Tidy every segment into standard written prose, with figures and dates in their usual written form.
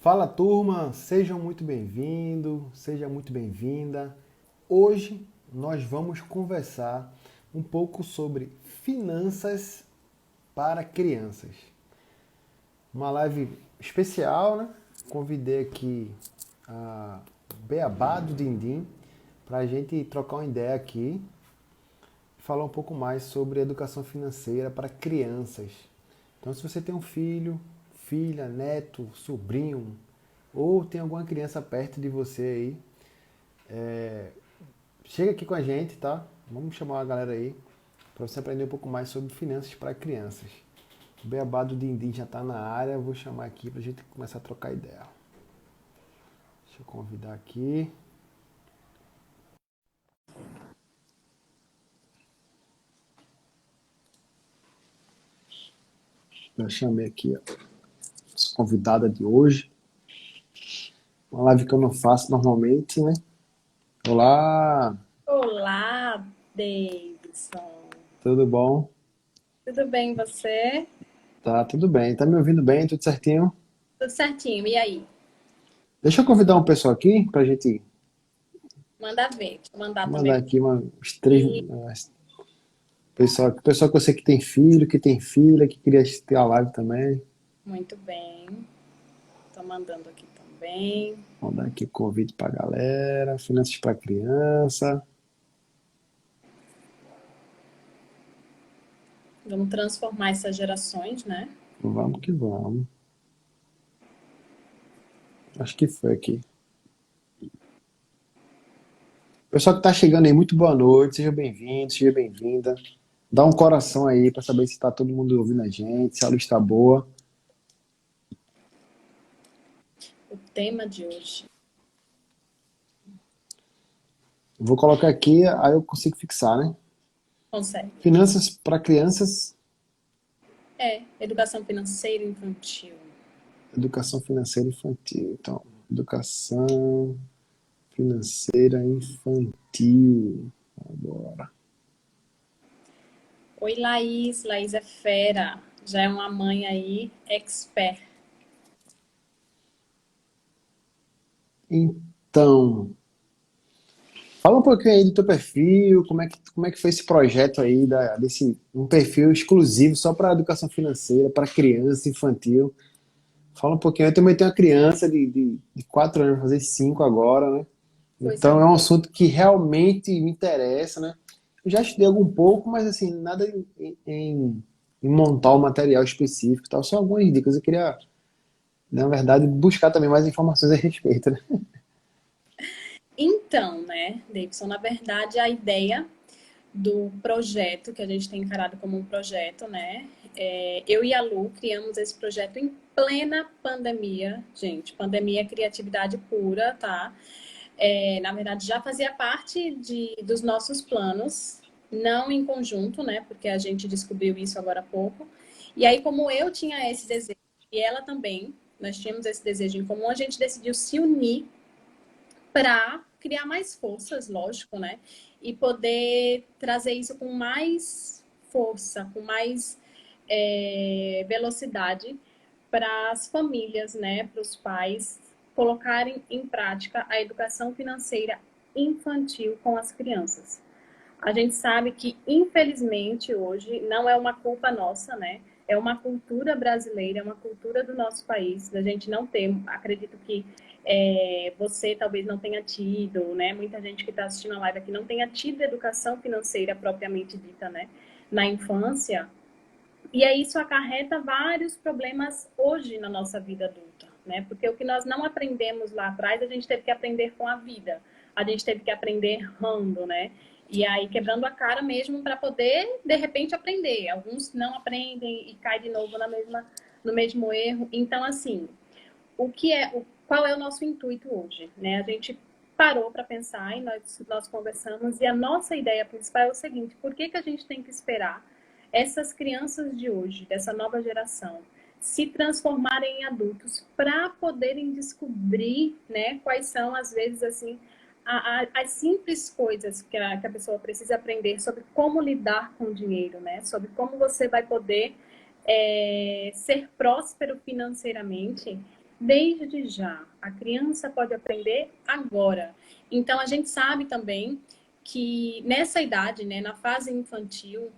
Fala turma, sejam muito bem-vindos, seja muito bem-vinda. Hoje nós vamos conversar um pouco sobre finanças para crianças. Uma live especial, né? Convidei aqui a Beabá do Dindim para a gente trocar uma ideia aqui e falar um pouco mais sobre educação financeira para crianças. Então, se você tem um filho, filha, neto, sobrinho, ou tem alguma criança perto de você aí, chega aqui com a gente, tá? Vamos chamar a galera aí para você aprender um pouco mais sobre finanças para crianças. O Beabá do Dindim já está na área, eu vou chamar aqui para a gente começar a trocar ideia. Deixa eu convidar aqui. Já chamei aqui a convidada de hoje. Uma live que eu não faço normalmente, né? Olá, Olá, Davidson. tudo bom? Tudo bem você? Tá, tudo bem. Tá me ouvindo bem? Tudo certinho? Tudo certinho. E aí? Deixa eu convidar um pessoal aqui pra gente Manda ver. Deixa eu mandar mandar também. aqui uns três. Pessoal que eu sei que tem filho, que tem filha, que queria assistir a live também. Muito bem. Tô mandando aqui também. Vou dar aqui o convite pra galera. Finanças para criança. Vamos transformar essas gerações, né? Vamos que vamos. Acho que foi aqui. Pessoal que tá chegando aí, muito boa noite. Seja bem-vindo, seja bem-vinda. Dá um coração aí pra saber se tá todo mundo ouvindo a gente, se a luz tá boa. O tema de hoje. Vou colocar aqui, aí eu consigo fixar, né? Consegue? Finanças para crianças, Educação financeira infantil. educação financeira infantil. Então, educação financeira infantil. Agora. Oi, Laís. Laís é fera. Já é uma mãe aí, expert. Então, fala um pouquinho aí do teu perfil, como é que foi esse projeto aí, desse um perfil exclusivo só para educação financeira, para criança, infantil. Fala um pouquinho. Eu também tenho uma criança de 4 anos, vai fazer 5 agora, né? Coisa Então é um boa. assunto que realmente me interessa, né? Eu já estudei algum pouco, mas assim, nada em montar o material específico e tal. Só algumas dicas. Eu queria, na verdade, buscar também mais informações a respeito, né? Então, né, Davidson, na verdade, a ideia do projeto, que a gente tem encarado como um projeto, né? Eu e a Lu criamos esse projeto em plena pandemia, gente. Pandemia é criatividade pura, tá? Na verdade, já fazia parte dos nossos planos, não em conjunto, né? Porque a gente descobriu isso agora há pouco. E aí, como eu tinha esse desejo, e ela também, nós tínhamos esse desejo em comum, a gente decidiu se unir para criar mais forças, lógico, né? E poder trazer isso com mais força, com mais velocidade para as famílias, né? Para os pais colocarem em prática a educação financeira infantil com as crianças. A gente sabe que, infelizmente, hoje não é uma culpa nossa, né? É uma cultura brasileira, é uma cultura do nosso país, da gente não ter. Acredito que você talvez não tenha tido, né? Muita gente que está assistindo a live aqui não tenha tido educação financeira propriamente dita, né? Na infância. E aí isso acarreta vários problemas hoje na nossa vida adulta, né? Porque o que nós não aprendemos lá atrás, a gente teve que aprender com a vida. A gente teve que aprender errando, né? E aí quebrando a cara mesmo para poder, de repente, aprender. Alguns não aprendem e cai de novo no mesmo erro. Então, assim, qual é o nosso intuito hoje, né? A gente parou para pensar e nós conversamos e a nossa ideia principal é o seguinte: por que a gente tem que esperar essas crianças de hoje, dessa nova geração, se transformarem em adultos para poderem descobrir, né, quais são, às vezes, assim, as simples coisas que a pessoa precisa aprender sobre como lidar com o dinheiro, né? Sobre como você vai poder ser próspero financeiramente desde já. A criança pode aprender agora. Então, a gente sabe também que nessa idade, né, na fase infantil,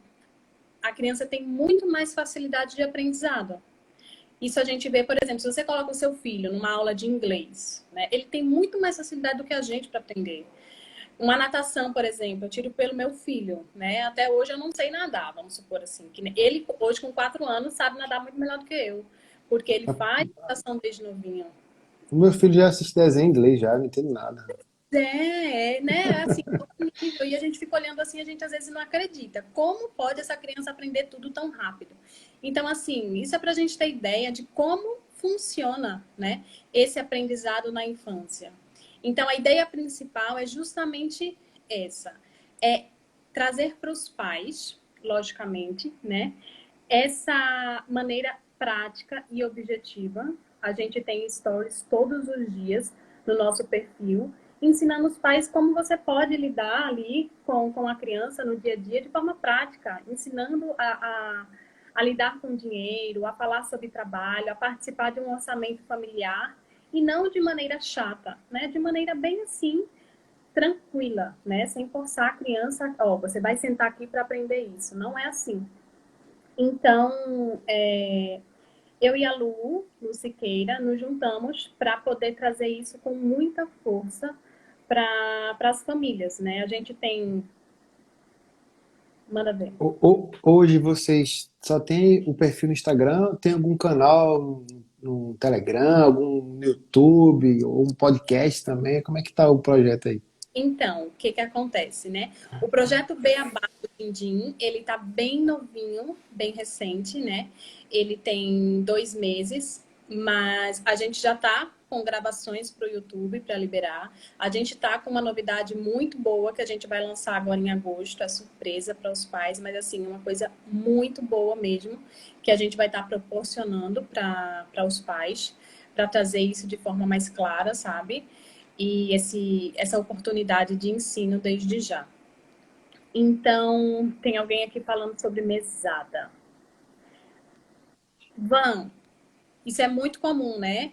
a criança tem muito mais facilidade de aprendizado. Isso a gente vê, por exemplo, se você coloca o seu filho numa aula de inglês, né, ele tem muito mais facilidade do que a gente para aprender. Uma natação, por exemplo, eu tiro pelo meu filho, né? Até hoje eu não sei nadar, vamos supor assim. Que ele, hoje, com 4 anos, sabe nadar muito melhor do que eu. Porque ele faz natação desde novinho. O meu filho já assiste desenho em inglês já, não entendo nada. Né? Assim, outro nível. E a gente fica olhando assim, a gente às vezes não acredita. Como pode essa criança aprender tudo tão rápido? Então, assim, isso é para a gente ter ideia de como funciona, né, esse aprendizado na infância. Então, a ideia principal é justamente essa. É trazer para os pais, logicamente, né, essa maneira prática e objetiva. A gente tem stories todos os dias no nosso perfil, ensinando os pais como você pode lidar ali com a criança no dia a dia de forma prática, ensinando a lidar com dinheiro, a falar sobre trabalho, a participar de um orçamento familiar e não de maneira chata, né? De maneira bem assim, tranquila, né? Sem forçar a criança, ó, você vai sentar aqui para aprender isso. Não é assim. Então, eu e a Lu Siqueira, nos juntamos para poder trazer isso com muita força para as famílias, né? A gente tem. Manda ver. Hoje vocês só tem o perfil no Instagram? Tem algum canal no Telegram, algum no YouTube, ou um podcast também? Como é que tá o projeto aí? Então, o que que acontece, né? O projeto Beabá do Dindim, ele tá bem novinho, bem recente, né? Ele tem 2 meses, mas a gente já tá com gravações para o YouTube para liberar. A gente tá com uma novidade muito boa que a gente vai lançar agora em agosto, é surpresa para os pais, mas assim, uma coisa muito boa mesmo, que a gente vai estar proporcionando para os pais, para trazer isso de forma mais clara, sabe? E essa oportunidade de ensino desde já. Então, tem alguém aqui falando sobre mesada. Van, isso é muito comum, né?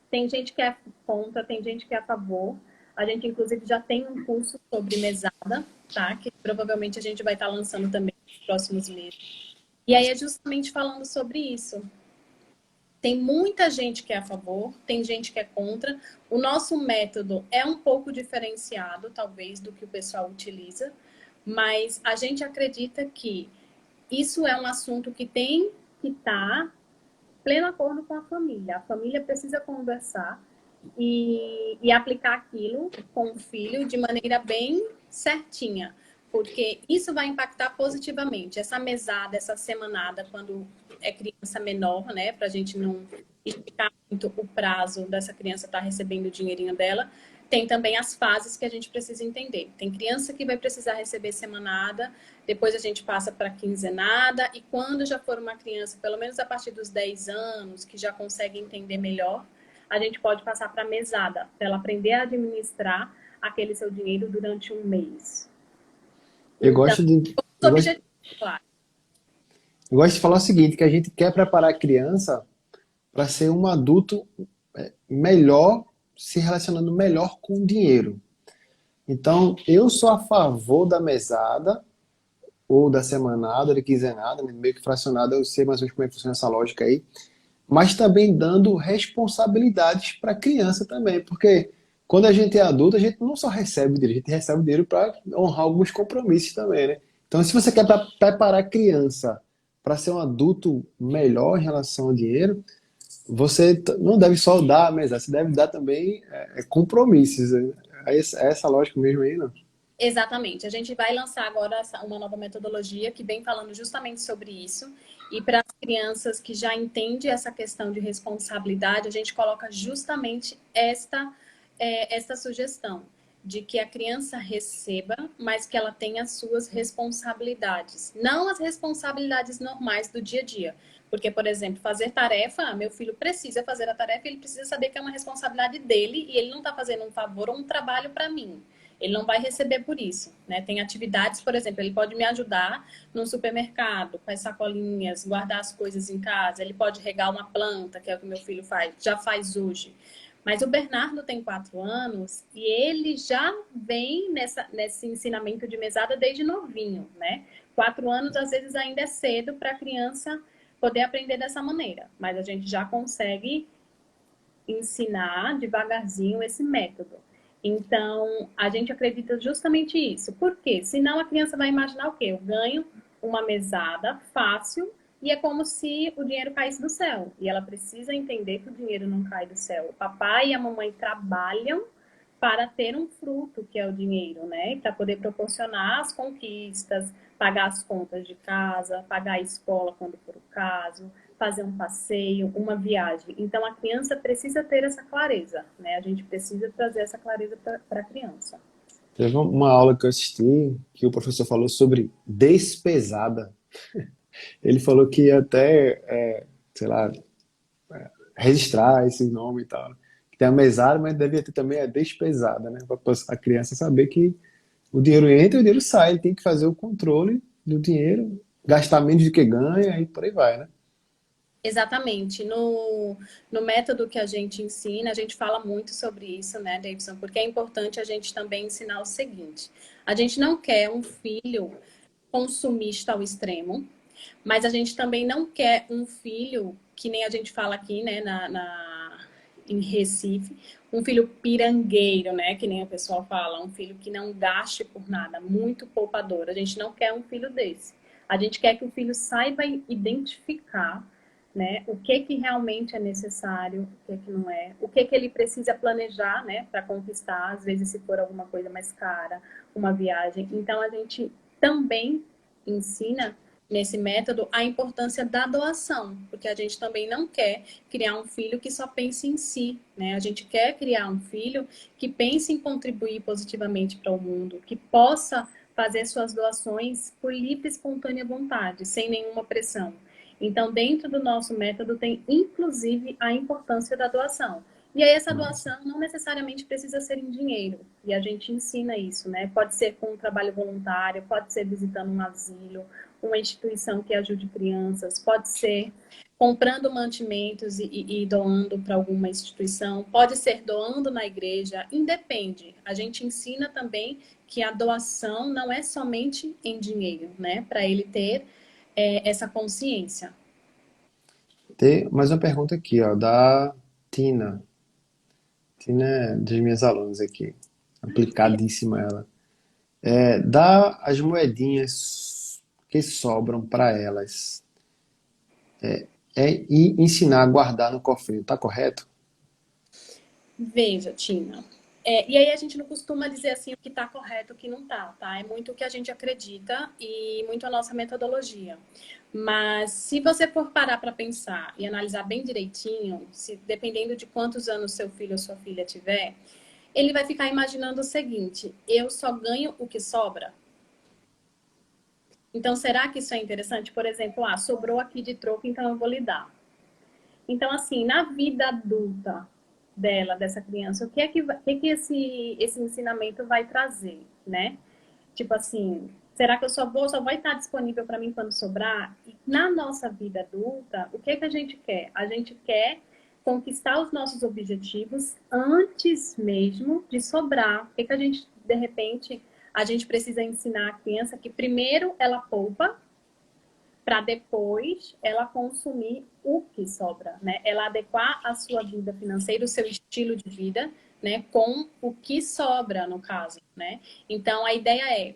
Tem gente que é contra, tem gente que é a favor. A gente, inclusive, já tem um curso sobre mesada, tá? Que provavelmente a gente vai estar lançando também nos próximos meses. E aí é justamente falando sobre isso. Tem muita gente que é a favor, tem gente que é contra. O nosso método é um pouco diferenciado, talvez, do que o pessoal utiliza, mas a gente acredita que isso é um assunto que tem que estar pleno acordo com a família. A família precisa conversar e aplicar aquilo com o filho de maneira bem certinha, porque isso vai impactar positivamente. Essa mesada, essa semanada, quando é criança menor, né, para a gente não esticar muito o prazo dessa criança estar recebendo o dinheirinho dela, tem também as fases que a gente precisa entender. Tem criança que vai precisar receber semanada, depois a gente passa para quinzenada, e quando já for uma criança, pelo menos a partir dos 10 anos, que já consegue entender melhor, a gente pode passar para mesada, para ela aprender a administrar aquele seu dinheiro durante um mês. Eu Então, gosto de, o eu gosto, objetivo, claro. eu gosto de falar o seguinte, que a gente quer preparar a criança para ser um adulto melhor, se relacionando melhor com o dinheiro. Então, eu sou a favor da mesada, ou da semanada, ou da quinzenada, né, meio que fracionada, eu sei mais ou menos como é que funciona essa lógica aí, mas também dando responsabilidades para a criança também, porque quando a gente é adulto, a gente não só recebe dinheiro, a gente recebe dinheiro para honrar alguns compromissos também, né? Então, se você quer preparar a criança para ser um adulto melhor em relação ao dinheiro, você não deve só dar a mesada, você deve dar também compromissos. Né? É essa lógica mesmo aí, não? Exatamente. A gente vai lançar agora uma nova metodologia que vem falando justamente sobre isso. E para as crianças que já entendem essa questão de responsabilidade, a gente coloca justamente esta sugestão de que a criança receba, mas que ela tenha as suas responsabilidades. Não as responsabilidades normais do dia a dia. Porque, por exemplo, fazer tarefa, meu filho precisa fazer a tarefa, ele precisa saber que é uma responsabilidade dele e ele não está fazendo um favor ou um trabalho para mim. Ele não vai receber por isso, né? Tem atividades, por exemplo, ele pode me ajudar no supermercado, com as sacolinhas, guardar as coisas em casa, ele pode regar uma planta, que é o que meu filho faz, já faz hoje. Mas o Bernardo tem 4 anos e ele já vem nesse ensinamento de mesada desde novinho, né? 4 anos, às vezes, ainda é cedo para a criança poder aprender dessa maneira, mas a gente já consegue ensinar devagarzinho esse método. Então, a gente acredita justamente isso. Por quê? Senão a criança vai imaginar o quê? Eu ganho uma mesada fácil e é como se o dinheiro caísse do céu. E ela precisa entender que o dinheiro não cai do céu. O papai e a mamãe trabalham para ter um fruto, que é o dinheiro, né? Para poder proporcionar as conquistas, pagar as contas de casa, pagar a escola quando for o caso, fazer um passeio, uma viagem. Então, a criança precisa ter essa clareza, né? A gente precisa trazer essa clareza para a criança. Teve uma aula que eu assisti que o professor falou sobre despesada. Ele falou que ia até, sei lá, registrar esse nome e tal. Que tem a mesada, mas devia ter também a despesada, né? Para a criança saber que o dinheiro entra e o dinheiro sai. Ele tem que fazer o controle do dinheiro, gastar menos do que ganha e por aí vai, né? Exatamente. No método que a gente ensina, a gente fala muito sobre isso, né, Davidson? Porque é importante a gente também ensinar o seguinte: a gente não quer um filho consumista ao extremo, mas a gente também não quer um filho, que nem a gente fala aqui, né, em Recife, um filho pirangueiro, né, que nem o pessoal fala, um filho que não gaste por nada, muito poupador. A gente não quer um filho desse. A gente quer que o filho saiba identificar, né, o que realmente é necessário, o que não é, o que ele precisa planejar, né, para conquistar, às vezes se for alguma coisa mais cara, uma viagem. Então a gente também ensina nesse método a importância da doação, porque a gente também não quer criar um filho que só pense em si, né? A gente quer criar um filho que pense em contribuir positivamente para o mundo, que possa fazer suas doações por livre e espontânea vontade, sem nenhuma pressão. Então, dentro do nosso método tem inclusive a importância da doação. E aí essa doação não necessariamente precisa ser em dinheiro. E a gente ensina isso, né? Pode ser com um trabalho voluntário, pode ser visitando um asilo, uma instituição que ajude crianças, pode ser comprando mantimentos e doando para alguma instituição, pode ser doando na igreja, independe. A gente ensina também que a doação não é somente em dinheiro, né? Para ele ter essa consciência. Tem mais uma pergunta aqui, ó, da Tina. Tina é das minhas alunas aqui. Aplicadíssima ela. Dá as moedinhas que sobram para elas. E ensinar a guardar no cofrinho, tá correto? Veja, Tina. E aí a gente não costuma dizer assim o que está correto, o que não está, tá? É muito o que a gente acredita e muito a nossa metodologia. Mas se você for parar para pensar e analisar bem direitinho, se dependendo de quantos anos seu filho ou sua filha tiver, ele vai ficar imaginando o seguinte: eu só ganho o que sobra. Então, será que isso é interessante? Por exemplo, sobrou aqui de troco, então eu vou lhe dar. Então, assim, na vida adulta dela, dessa criança, o que esse ensinamento vai trazer, né? Tipo assim, será que eu só vai estar disponível para mim quando sobrar? E na nossa vida adulta, o que a gente quer? A gente quer conquistar os nossos objetivos antes mesmo de sobrar. O que a gente, de repente, a gente precisa ensinar a criança que primeiro ela poupa para depois ela consumir o que sobra, né? Ela adequar a sua vida financeira, o seu estilo de vida, né, com o que sobra, no caso, né? Então, a ideia é,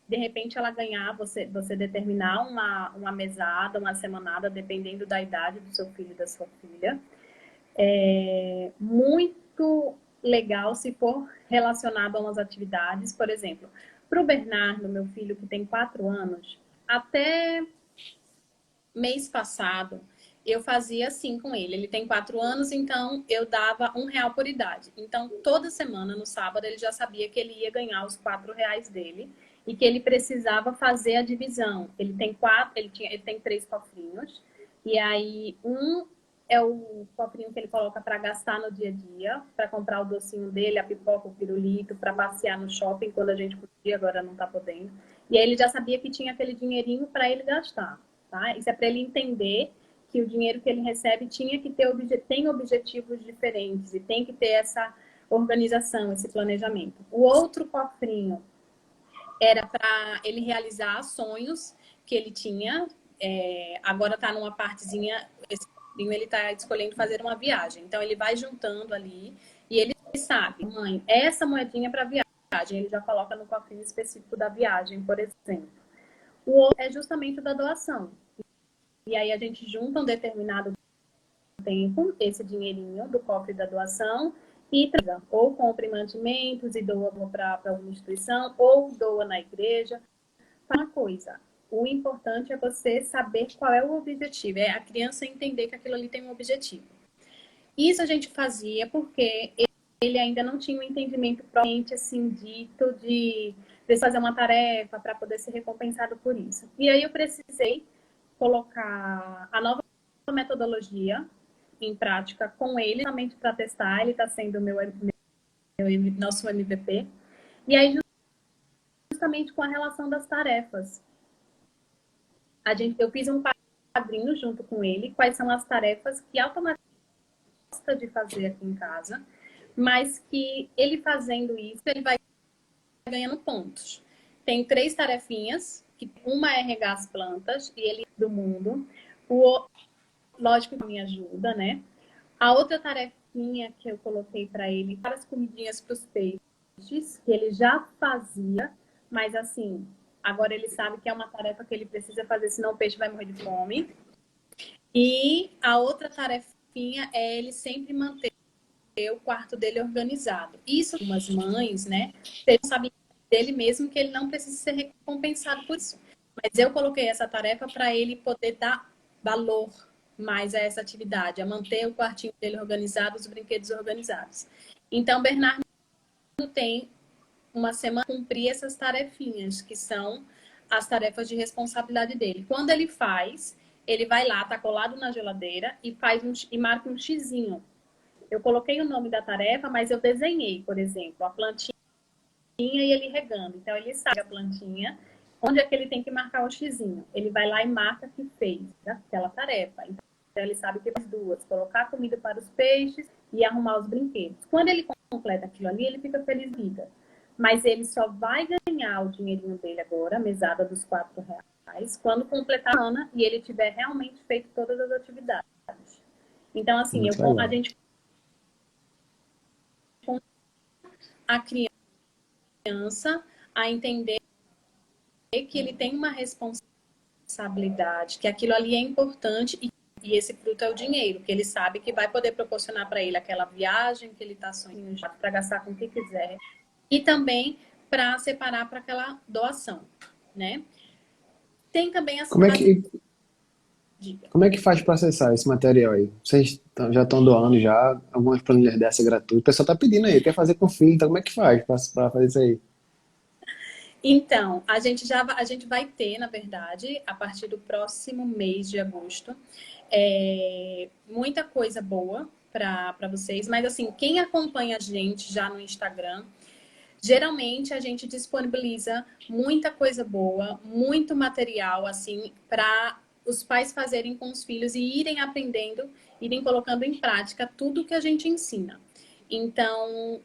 de repente, ela ganhar, você determinar uma mesada, uma semanada, dependendo da idade do seu filho e da sua filha. É muito legal se for relacionado a umas atividades, por exemplo, para o Bernardo, meu filho, que tem 4 anos, até mês passado, eu fazia assim com ele. Ele tem 4 anos, então eu dava R$ 1 por idade. Então, toda semana, no sábado, ele já sabia que ele ia ganhar os R$ 4 dele e que ele precisava fazer a divisão. Ele tem 3 cofrinhos, e aí é o cofrinho que ele coloca para gastar no dia a dia, para comprar o docinho dele, a pipoca, o pirulito, para passear no shopping quando a gente podia, agora não está podendo. E aí ele já sabia que tinha aquele dinheirinho para ele gastar, tá? Isso é para ele entender que o dinheiro que ele recebe tinha que ter tem objetivos diferentes e tem que ter essa organização, esse planejamento. O outro cofrinho era para ele realizar sonhos que ele tinha. Agora está numa partezinha, esse cofrinho ele está escolhendo fazer uma viagem. Então ele vai juntando ali e ele sabe, mãe, essa moedinha para viagem, ele já coloca no cofrinho específico da viagem, por exemplo. O outro é justamente o da doação. E aí a gente junta um determinado tempo, esse dinheirinho do cofre da doação, e ou compra mantimentos e doa para alguma instituição, ou doa na igreja. Uma coisa, o importante é você saber qual é o objetivo, é a criança entender que aquilo ali tem um objetivo. Isso a gente fazia porque ele ainda não tinha um entendimento propriamente assim dito de fazer uma tarefa para poder ser recompensado por isso. E aí eu precisei colocar a nova metodologia em prática com ele, somente para testar. Ele está sendo nosso MVP. E aí, justamente com a relação das tarefas. Eu fiz um quadrinho junto com ele, quais são as tarefas que automaticamente gosta de fazer aqui em casa, mas que ele fazendo isso, ele vai ganhando pontos. Tem 3 tarefinhas, que uma é regar as plantas, e ele do mundo. Lógico que me ajuda, né? A outra tarefinha que eu coloquei para ele, para as comidinhas para os peixes, que ele já fazia, mas assim, agora ele sabe que é uma tarefa que ele precisa fazer, senão o peixe vai morrer de fome. E a outra tarefinha é ele sempre manter o quarto dele organizado. Isso, algumas mães, né, sabem dele mesmo que ele não precisa ser recompensado por isso. Mas eu coloquei essa tarefa para ele poder dar valor mais a essa atividade, a manter o quartinho dele organizado, os brinquedos organizados. Então, Bernardo tem uma semana para cumprir essas tarefinhas, que são as tarefas de responsabilidade dele. Quando ele faz, ele vai lá, tá colado na geladeira e marca um xizinho. Eu coloquei o nome da tarefa, mas eu desenhei, por exemplo, a plantinha e ele regando. Então, ele sabe a plantinha, onde é que ele tem que marcar o xizinho. Ele vai lá e marca que fez aquela tarefa. Então, ele sabe que faz 2, colocar comida para os peixes e arrumar os brinquedos. Quando ele completa aquilo ali, ele fica feliz vida. Mas ele só vai ganhar o dinheirinho dele agora, a mesada dos R$ 4, quando completar a Ana e ele tiver realmente feito todas as atividades. Então, assim, a gente a criança a entender que ele tem uma responsabilidade, que aquilo ali é importante e esse fruto é o dinheiro, que ele sabe que vai poder proporcionar para ele aquela viagem que ele está sonhando para gastar com o que quiser e também para separar para aquela doação, né? Tem também as... Como é que faz para acessar esse material aí? Vocês já estão doando já algumas planilhas dessa gratuitas. O pessoal está pedindo aí, quer fazer com filho, então como é que faz para fazer isso aí? Então, a gente vai ter, na verdade, a partir do próximo mês de agosto, muita coisa boa para vocês. Mas assim, quem acompanha a gente já no Instagram, geralmente a gente disponibiliza muita coisa boa, muito material, assim, para os pais fazerem com os filhos e irem aprendendo, irem colocando em prática tudo que a gente ensina. Então,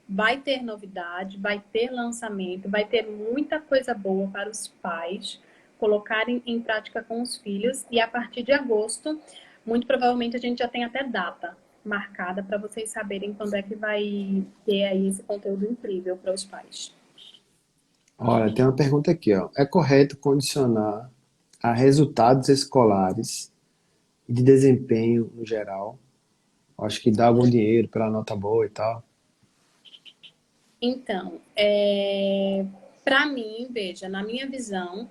vai ter novidade, vai ter lançamento, vai ter muita coisa boa para os pais colocarem em prática com os filhos. E a partir de agosto, muito provavelmente a gente já tem até data marcada para vocês saberem quando é que vai ter aí esse conteúdo incrível para os pais. Olha, tem uma pergunta aqui, ó. É correto condicionar a resultados escolares e de desempenho no geral? Acho que dá algum dinheiro pela nota boa e tal. Então, para mim, veja, na minha visão,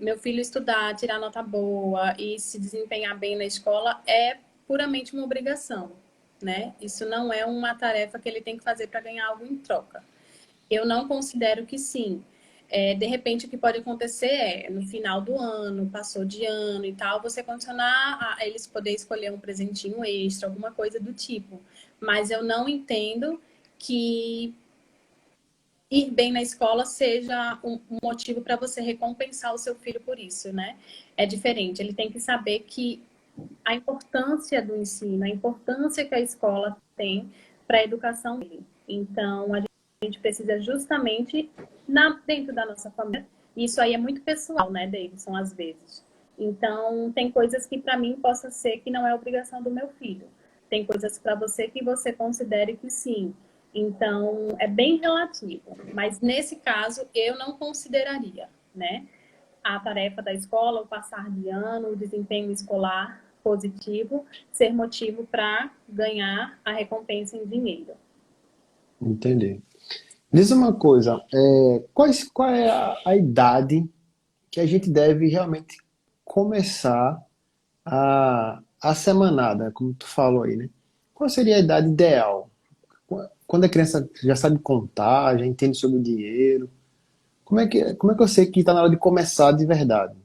meu filho estudar, tirar nota boa e se desempenhar bem na escola é puramente uma obrigação, né? Isso não é uma tarefa que ele tem que fazer para ganhar algo em troca. Eu não considero que sim. De repente, o que pode acontecer é, no final do ano, passou de ano e tal, você condicionar a eles poderem escolher um presentinho extra, alguma coisa do tipo. Mas eu não entendo que ir bem na escola seja um motivo para você recompensar o seu filho por isso, né? É diferente. Ele tem que saber que a importância do ensino, a importância que a escola tem para a educação dele. Então, a gente precisa justamente dentro da nossa família. Isso aí é muito pessoal, né, Davidson, às vezes. Então, tem coisas que para mim possa ser que não é obrigação do meu filho. Tem coisas para você que você considere que sim. Então, é bem relativo. Mas nesse caso, eu não consideraria, né? A tarefa da escola, o passar de ano, o desempenho escolar positivo, ser motivo para ganhar a recompensa em dinheiro. Entendi. Diz uma coisa, qual é a idade que a gente deve realmente começar a semanada, como tu falou aí, né? Qual seria a idade ideal? Quando a criança já sabe contar, já entende sobre o dinheiro, como é que eu sei que está na hora de começar de verdade?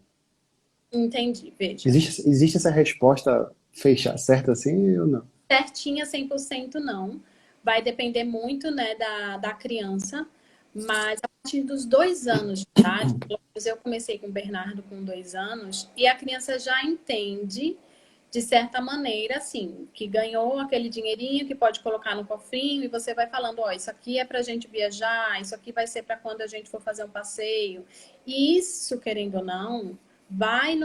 Entendi, veja. Existe essa resposta fecha, certa assim ou não? Certinha 100% não. Vai depender muito, né, da criança. Mas a partir dos 2 anos de idade, pelo menos eu comecei com o Bernardo com 2 anos, e a criança já entende de certa maneira, assim, que ganhou aquele dinheirinho que pode colocar no cofrinho e você vai falando, ó, isso aqui é pra gente viajar, isso aqui vai ser para quando a gente for fazer um passeio. E isso, querendo ou não, vai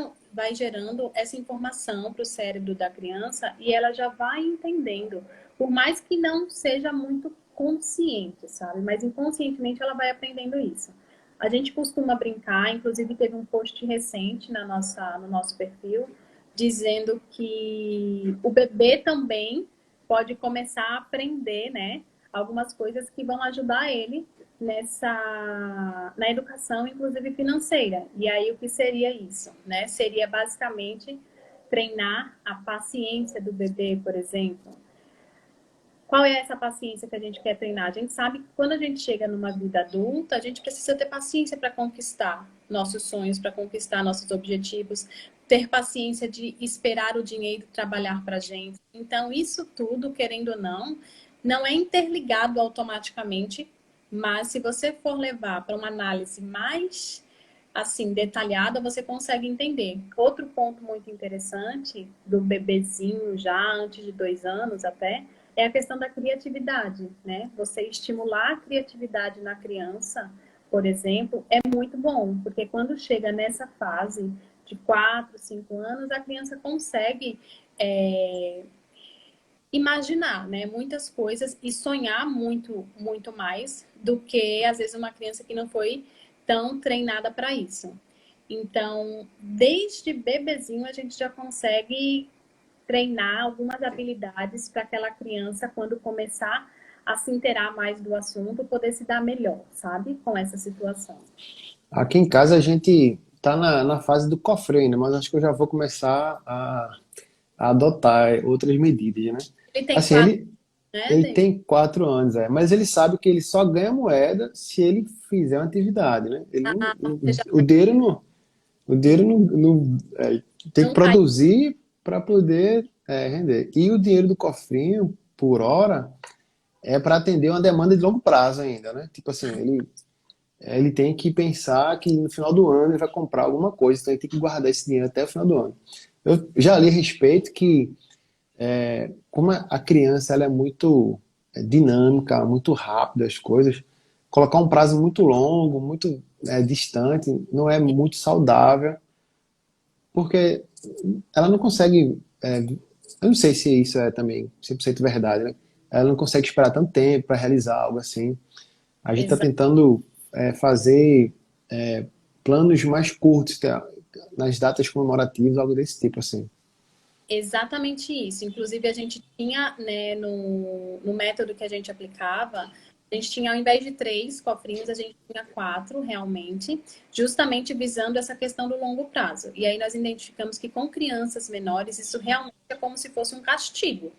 gerando essa informação para o cérebro da criança e ela já vai entendendo, por mais que não seja muito consciente, sabe? Mas inconscientemente ela vai aprendendo isso. A gente costuma brincar, inclusive teve um post recente no nosso perfil, dizendo que o bebê também pode começar a aprender, né, algumas coisas que vão ajudar ele na educação, inclusive financeira. E aí o que seria isso, né? Seria basicamente treinar a paciência do bebê, por exemplo. Qual é essa paciência que a gente quer treinar? A gente sabe que quando a gente chega numa vida adulta, a gente precisa ter paciência para conquistar nossos sonhos, para conquistar nossos objetivos, ter paciência de esperar o dinheiro trabalhar para a gente. Então, isso tudo, querendo ou não, não é interligado automaticamente, mas se você for levar para uma análise mais assim detalhada, você consegue entender. Outro ponto muito interessante do bebezinho já antes de 2 anos até é a questão da criatividade, né? Você estimular a criatividade na criança, por exemplo, é muito bom, porque quando chega nessa fase de 4, 5 anos, a criança consegue imaginar, né, muitas coisas e sonhar muito, muito mais do que às vezes uma criança que não foi tão treinada para isso. Então, desde bebezinho a gente já consegue treinar algumas habilidades para aquela criança, quando começar a se inteirar mais do assunto, poder se dar melhor, sabe? Com essa situação. Aqui em casa a gente tá na fase do cofre ainda, mas acho que eu já vou começar a adotar outras medidas, né? Ele tem Assim, 4, né, ele Dê? tem 4 anos, mas ele sabe que ele só ganha moeda se ele fizer uma atividade, né? Ele Ah, não, você já o dinheiro tem que não cai. produzir para poder render. E o dinheiro do cofrinho, por hora, é para atender uma demanda de longo prazo ainda, né? Tipo assim, ele tem que pensar que no final do ano ele vai comprar alguma coisa, então ele tem que guardar esse dinheiro até o final do ano. Eu já li a respeito que, como a criança ela é muito dinâmica, muito rápida as coisas, colocar um prazo muito longo, muito distante, não é muito saudável, porque ela não consegue. Eu não sei se isso é também 100% verdade, né? Ela não consegue esperar tanto tempo para realizar algo assim. A gente está Exa- tentando fazer planos mais curtos, nas datas comemorativas, algo desse tipo, assim. Exatamente isso. Inclusive, a gente tinha, né, no método que a gente aplicava, a gente tinha, ao invés de 3 cofrinhos, a gente tinha 4, realmente, justamente visando essa questão do longo prazo. E aí nós identificamos que com crianças menores, isso realmente é como se fosse um castigo.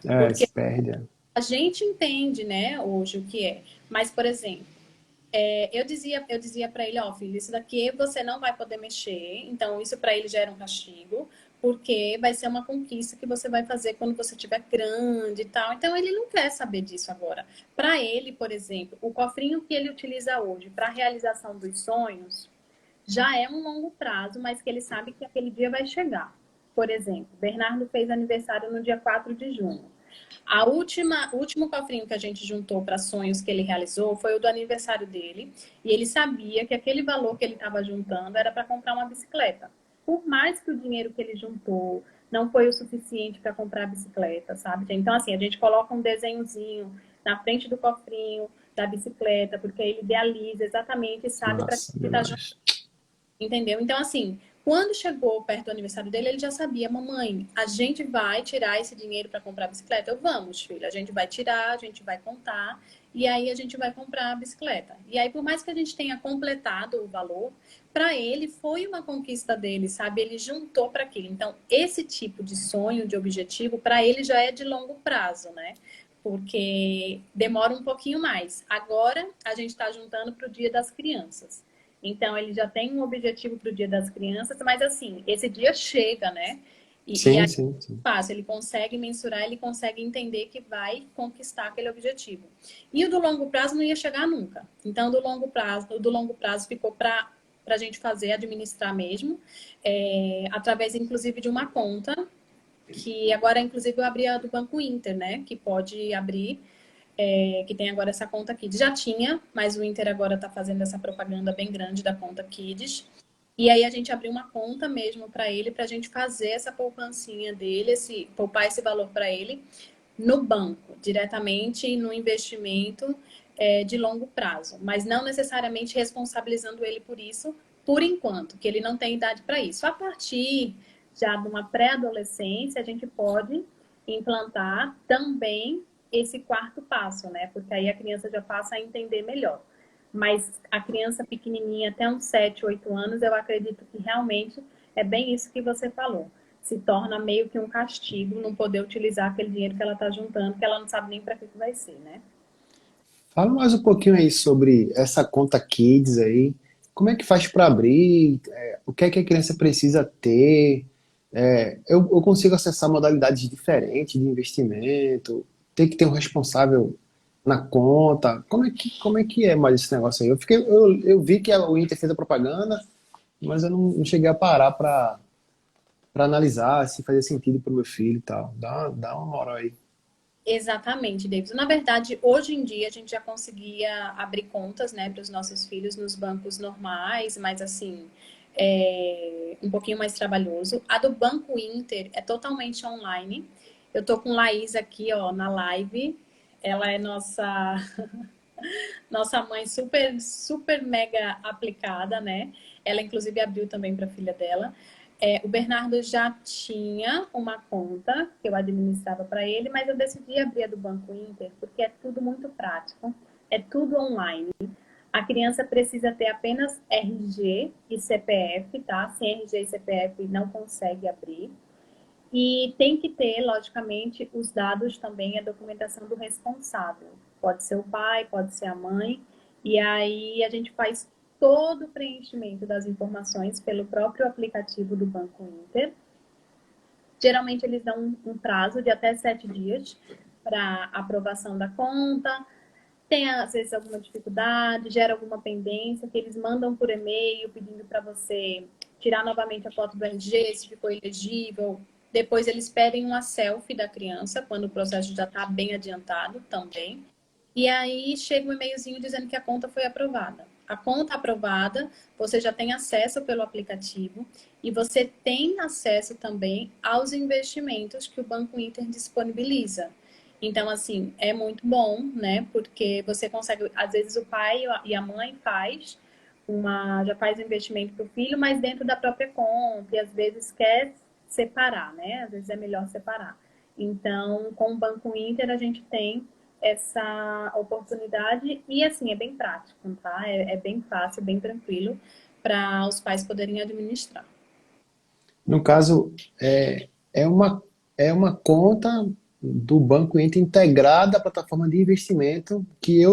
É, Porque se perde. a gente entende, né, hoje o que é. Mas, por exemplo, eu dizia para ele, ó, filho, isso daqui você não vai poder mexer, então isso para ele já era um castigo, porque vai ser uma conquista que você vai fazer quando você estiver grande e tal. Então ele não quer saber disso agora. Para ele, por exemplo, o cofrinho que ele utiliza hoje para a realização dos sonhos já é um longo prazo, mas que ele sabe que aquele dia vai chegar. Por exemplo, Bernardo fez aniversário no dia 4 de junho. O último cofrinho que a gente juntou para sonhos que ele realizou foi o do aniversário dele. E ele sabia que aquele valor que ele estava juntando era para comprar uma bicicleta. Por mais que o dinheiro que ele juntou não foi o suficiente para comprar a bicicleta, sabe? Então, assim, a gente coloca um desenhozinho na frente do cofrinho da bicicleta, porque ele idealiza exatamente e sabe para que Massa ele está juntando. demais. Entendeu? Então, assim, quando chegou perto do aniversário dele, ele já sabia, mamãe, a gente vai tirar esse dinheiro para comprar a bicicleta? Eu, vamos, filho, a gente vai tirar, a gente vai contar, e aí a gente vai comprar a bicicleta. E aí, por mais que a gente tenha completado o valor, para ele foi uma conquista dele, sabe? Ele juntou para aquilo. Então, esse tipo de sonho, de objetivo, para ele já é de longo prazo, né? Porque demora um pouquinho mais. Agora, a gente está juntando para o Dia das Crianças. Então, ele já tem um objetivo para o Dia das Crianças, mas assim, esse dia chega, né? E Sim, aí sim, sim. é fácil, ele consegue mensurar, ele consegue entender que vai conquistar aquele objetivo. E o do longo prazo não ia chegar nunca. Então, o do longo prazo ficou para a gente fazer, administrar mesmo, através, inclusive, de uma conta, que agora, inclusive, eu abri a do Banco Inter, né? Que pode abrir que tem agora essa conta Kids. Já tinha, mas o Inter agora está fazendo essa propaganda bem grande da conta Kids. E aí a gente abriu uma conta mesmo para ele, para a gente fazer essa poupancinha dele, poupar esse valor para ele no banco, diretamente no investimento de longo prazo, mas não necessariamente responsabilizando ele por isso, por enquanto, que ele não tem idade para isso. A partir já de uma pré-adolescência, a gente pode implantar também esse quarto passo, né? Porque aí a criança já passa a entender melhor. Mas a criança pequenininha, até uns 7, 8 anos, eu acredito que realmente é bem isso que você falou. Se torna meio que um castigo não poder utilizar aquele dinheiro que ela está juntando, que ela não sabe nem para que vai ser, né? Fala mais um pouquinho aí sobre essa conta Kids aí. Como é que faz para abrir? O que é que a criança precisa ter? Eu consigo acessar modalidades diferentes de investimento? Tem que ter um responsável na conta? Como é que é mais esse negócio aí? Eu vi que o Inter fez a propaganda, mas eu não cheguei a parar para analisar se fazia sentido para o meu filho e tal. Dá uma moral aí. Exatamente, David. Na verdade, hoje em dia a gente já conseguia abrir contas, né, para os nossos filhos nos bancos normais, mas assim, um pouquinho mais trabalhoso. A do Banco Inter é totalmente online. Eu tô com Laís aqui, ó, na live. Ela é nossa mãe super, super mega aplicada, né? Ela, inclusive, abriu também para a filha dela. O Bernardo já tinha uma conta que eu administrava para ele, mas eu decidi abrir a do Banco Inter porque é tudo muito prático, é tudo online. A criança precisa ter apenas RG e CPF, tá? Sem RG e CPF não consegue abrir. E tem que ter, logicamente, os dados também, a documentação do responsável. Pode ser o pai, pode ser a mãe. E aí a gente faz todo o preenchimento das informações pelo próprio aplicativo do Banco Inter. Geralmente eles dão um prazo de até 7 dias para aprovação da conta. Tem, às vezes, alguma dificuldade, gera alguma pendência, que eles mandam por e-mail pedindo para você tirar novamente a foto do RG, se ficou elegível. Depois eles pedem uma selfie da criança, quando o processo já está bem adiantado também. E aí chega um e-mailzinho dizendo que a conta foi aprovada. A conta aprovada, você já tem acesso pelo aplicativo e você tem acesso também aos investimentos que o Banco Inter disponibiliza. Então, assim, é muito bom, né? Porque você consegue, às vezes o pai e a mãe já faz o investimento para o filho, mas dentro da própria conta, e às vezes quer separar, né? Às vezes é melhor separar. Então, com o Banco Inter, a gente tem essa oportunidade e, assim, é bem prático, tá? É bem fácil, bem tranquilo para os pais poderem administrar. No caso, é uma conta, do Banco Inter integrada à plataforma de investimento que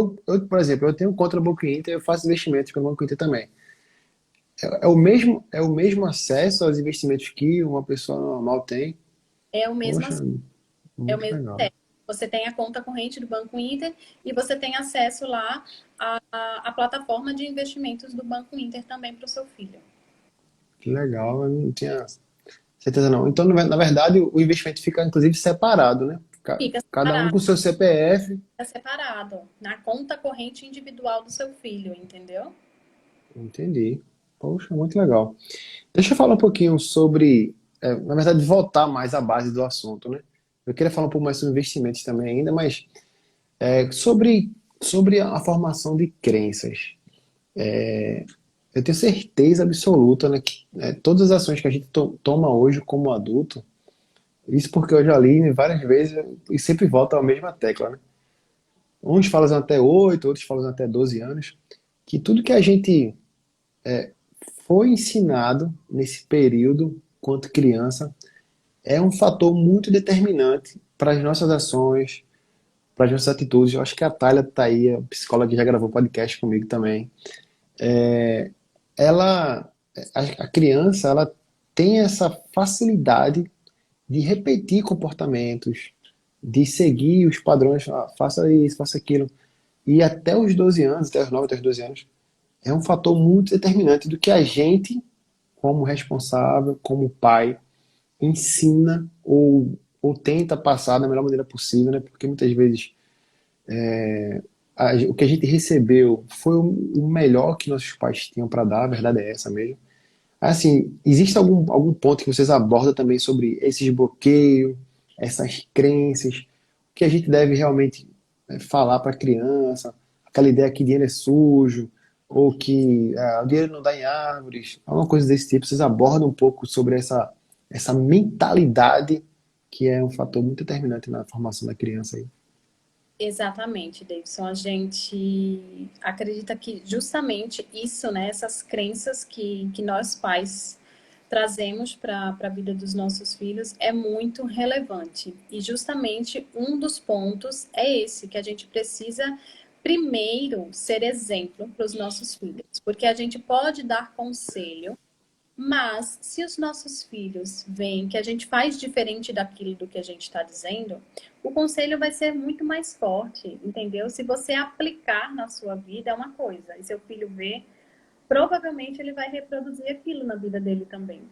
por exemplo, eu tenho conta no Banco Inter, eu faço investimentos pelo Banco Inter também. É o mesmo acesso aos investimentos que uma pessoa normal tem. É o mesmo, Poxa, é o muito mesmo legal. acesso. Você tem a conta corrente do Banco Inter e você tem acesso lá à plataforma de investimentos do Banco Inter também para o seu filho. Que legal, eu não tinha certeza não. Então, na verdade, o investimento fica inclusive separado, né? Fica Cada um separado, com o seu CPF. fica separado na conta corrente individual do seu filho, entendeu? Entendi. Poxa, muito legal. Deixa eu falar um pouquinho sobre, na verdade, voltar mais à base do assunto, né? Eu queria falar um pouco mais sobre investimentos também ainda, mas sobre a formação de crenças. Eu tenho certeza absoluta, né, que todas as ações que a gente toma hoje como adulto, isso porque eu já li várias vezes e sempre volta à mesma tecla, né? Uns falam até 8, outros falam até 12 anos, que tudo que a gente foi ensinado nesse período, quanto criança, é um fator muito determinante para as nossas ações, para as nossas atitudes. Eu acho que a Thalia tá aí, a psicóloga que já gravou podcast comigo também. Ela, a criança, ela tem essa facilidade de repetir comportamentos, de seguir os padrões, faça isso, faça aquilo. E até os 12 anos, até os 9 até os 12 anos, é um fator muito determinante do que a gente, como responsável, como pai, ensina ou tenta passar da melhor maneira possível, né? Porque muitas vezes o que a gente recebeu foi o melhor que nossos pais tinham para dar, a verdade é essa mesmo. Assim, existe algum ponto que vocês abordam também sobre esses bloqueios, essas crenças, que a gente deve realmente falar para a criança, aquela ideia que dinheiro é sujo, ou que o dinheiro não dá em árvores, alguma coisa desse tipo. Vocês abordam um pouco sobre essa mentalidade que é um fator muito determinante na formação da criança aí. Exatamente, Davidson. A gente acredita que justamente isso, né, essas crenças que nós pais trazemos para a vida dos nossos filhos é muito relevante. E justamente um dos pontos é esse, que a gente precisa primeiro ser exemplo para os nossos filhos, porque a gente pode dar conselho, mas se os nossos filhos veem que a gente faz diferente daquilo do que a gente está dizendo, o conselho vai ser muito mais forte, entendeu? Se você aplicar na sua vida é uma coisa, e seu filho vê, provavelmente ele vai reproduzir aquilo na vida dele também.